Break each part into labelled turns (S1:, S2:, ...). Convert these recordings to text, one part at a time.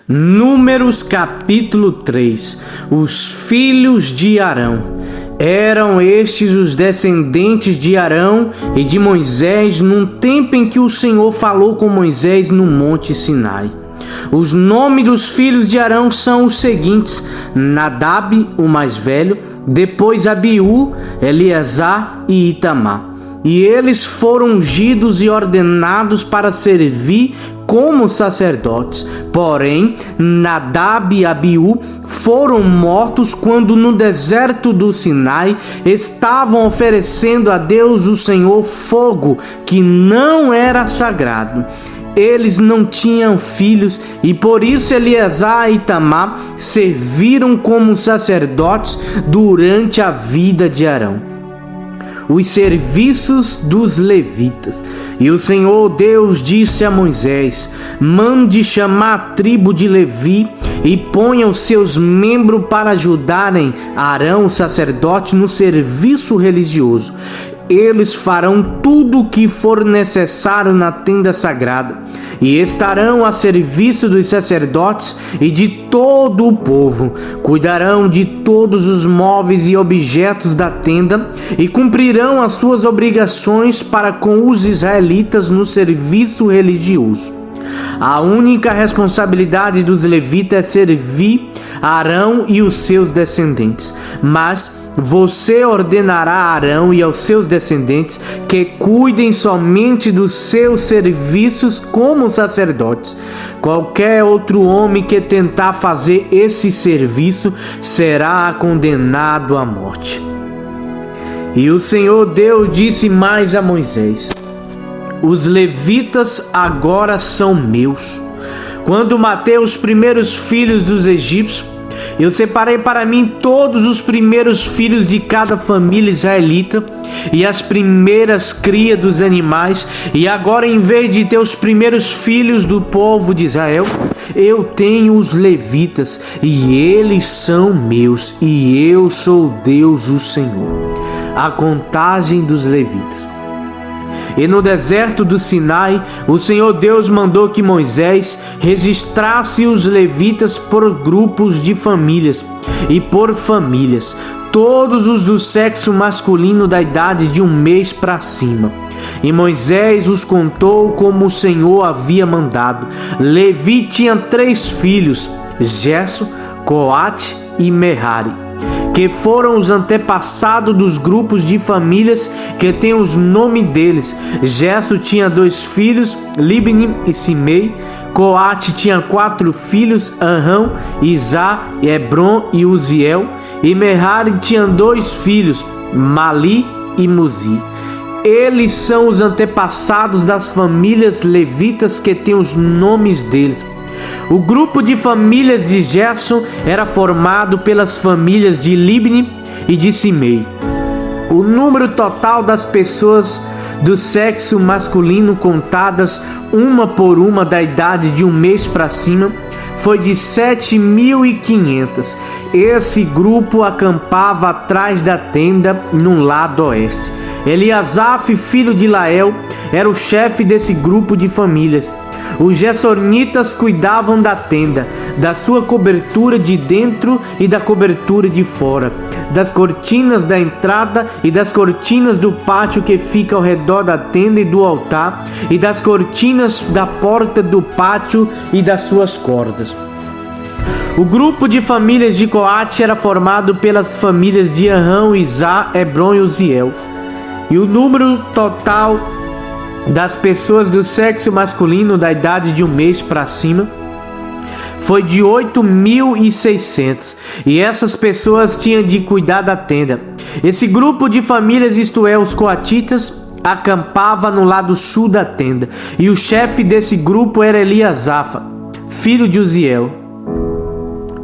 S1: Números capítulo 3. Os filhos de Arão. Eram estes os descendentes de Arão e de Moisés num tempo em que o Senhor falou com Moisés no monte Sinai. Os nomes dos filhos de Arão são os seguintes: Nadab, o mais velho, depois Abiú, Eleazar e Itamar. E eles foram ungidos e ordenados para servir como sacerdotes. Porém, Nadab e Abiú foram mortos quando no deserto do Sinai estavam oferecendo a Deus o Senhor fogo que não era sagrado. Eles não tinham filhos e por isso Eleazar e Itamar serviram como sacerdotes durante a vida de Arão. Os serviços dos levitas. E o Senhor Deus disse a Moisés: mande chamar a tribo de Levi e ponha os seus membros para ajudarem Arão, o sacerdote, no serviço religioso. Eles farão tudo o que for necessário na tenda sagrada e estarão a serviço dos sacerdotes e de todo o povo. Cuidarão de todos os móveis e objetos da tenda e cumprirão as suas obrigações para com os israelitas no serviço religioso. A única responsabilidade dos levitas é servir Arão e os seus descendentes. Mas você ordenará a Arão e aos seus descendentes que cuidem somente dos seus serviços como sacerdotes. Qualquer outro homem que tentar fazer esse serviço será condenado à morte. E o Senhor Deus disse mais a Moisés: os levitas agora são meus. Quando matei os primeiros filhos dos egípcios, eu separei para mim todos os primeiros filhos de cada família israelita e as primeiras crias dos animais. E agora, em vez de ter os primeiros filhos do povo de Israel, eu tenho os levitas e eles são meus, e eu sou Deus, o Senhor. A contagem dos levitas. E no deserto do Sinai, o Senhor Deus mandou que Moisés registrasse os levitas por grupos de famílias e por famílias, todos os do sexo masculino da idade de 1 mês para cima. E Moisés os contou como o Senhor havia mandado. Levi tinha 3 filhos, Gerson, Coate e Merari, que foram os antepassados dos grupos de famílias que tem os nomes deles. Gerson tinha 2 filhos, Libni e Simei. Coate tinha 4 filhos, Anrão, Izá, Hebron e Uziel. E Merari tinha 2 filhos, Mali e Muzi. Eles são os antepassados das famílias levitas que tem os nomes deles. O grupo de famílias de Gerson era formado pelas famílias de Libni e de Simei. O número total das pessoas do sexo masculino contadas uma por uma da idade de 1 mês para cima foi de 7.500. Esse grupo acampava atrás da tenda no lado oeste. Eliasaf, filho de Lael, era o chefe desse grupo de famílias. Os gersonitas cuidavam da tenda, da sua cobertura de dentro e da cobertura de fora, das cortinas da entrada e das cortinas do pátio que fica ao redor da tenda e do altar, e das cortinas da porta do pátio e das suas cordas. O grupo de famílias de Coate era formado pelas famílias de Anrão, Izá, Hebron e Uziel. E o número total das pessoas do sexo masculino da idade de 1 mês para cima foi de 8.600, e essas pessoas tinham de cuidar da tenda. Esse grupo de famílias, isto é, os coatitas, acampava no lado sul da tenda, e o chefe desse grupo era Eliasaf, filho de Uziel.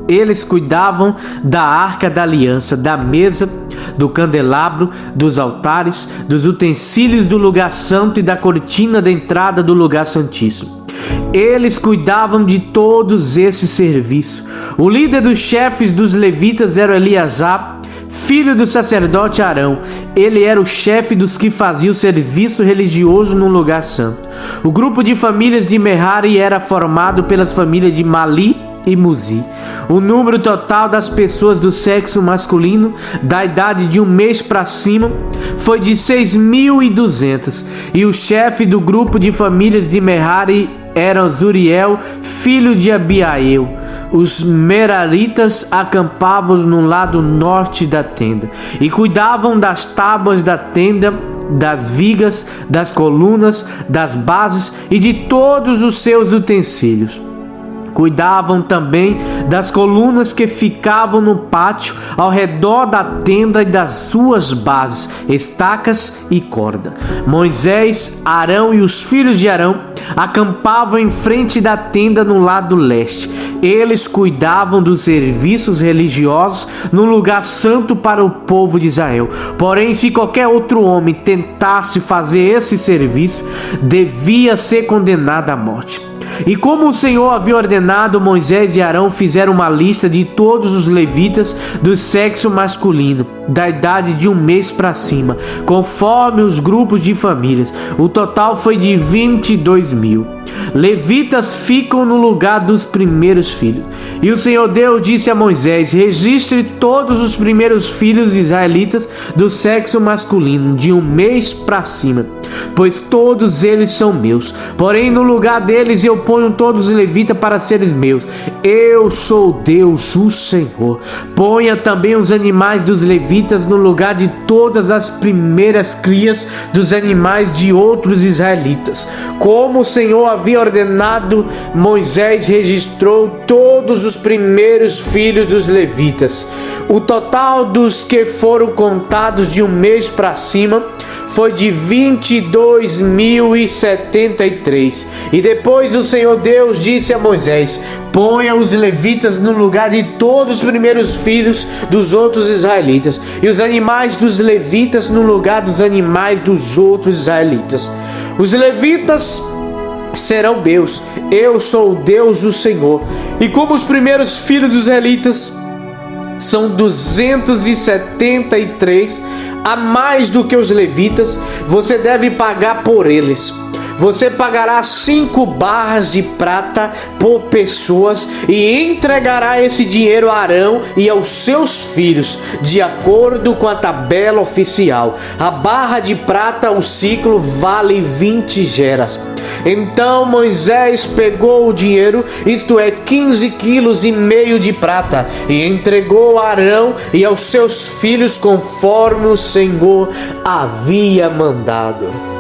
S1: Eles cuidavam da arca da aliança, da mesa, do candelabro, dos altares, dos utensílios do lugar santo e da cortina da entrada do lugar santíssimo. Eles cuidavam de todos esses serviços. O líder dos chefes dos levitas era Eleazar, filho do sacerdote Arão. Ele era o chefe dos que faziam o serviço religioso no lugar santo. O grupo de famílias de Merari era formado pelas famílias de Mali e Muzi. O número total das pessoas do sexo masculino, da idade de 1 mês para cima, foi de 6.200. E o chefe do grupo de famílias de Merari era Zuriel, filho de Abiael. Os Meraritas acampavam no lado norte da tenda e cuidavam das tábuas da tenda, das vigas, das colunas, das bases e de todos os seus utensílios. Cuidavam também das colunas que ficavam no pátio ao redor da tenda e das suas bases, estacas e corda. Moisés, Arão e os filhos de Arão acampavam em frente da tenda no lado leste. Eles cuidavam dos serviços religiosos no lugar santo para o povo de Israel. Porém, se qualquer outro homem tentasse fazer esse serviço, devia ser condenado à morte. E como o Senhor havia ordenado, Moisés e Arão fizeram uma lista de todos os levitas do sexo masculino, da idade de 1 mês para cima, conforme os grupos de famílias. O total foi de 22.000. Levitas ficam no lugar dos primeiros filhos. E o Senhor Deus disse a Moisés: registre todos os primeiros filhos israelitas do sexo masculino, de 1 mês para cima, pois todos eles são meus. Porém, no lugar deles eu ponho todos os levitas para seres meus. Eu sou Deus, o Senhor. Ponha também os animais dos levitas no lugar de todas as primeiras crias dos animais de outros israelitas. Como o Senhor havia ordenado, Moisés registrou todos os primeiros filhos dos levitas. O total dos que foram contados de 1 mês para cima foi de 22.073. E depois o Senhor Deus disse a Moisés: ponha os levitas no lugar de todos os primeiros filhos dos outros israelitas, e os animais dos levitas no lugar dos animais dos outros israelitas. Os levitas serão meus, eu sou Deus, o Senhor. E como os primeiros filhos dos israelitas são 273 a mais do que os levitas, você deve pagar por eles. Você pagará 5 barras de prata por pessoas e entregará esse dinheiro a Arão e aos seus filhos, de acordo com a tabela oficial. A barra de prata, o ciclo, vale 20 geras. Então Moisés pegou o dinheiro, isto é, 15,5 quilos de prata, e entregou a Arão e aos seus filhos conforme o Senhor havia mandado.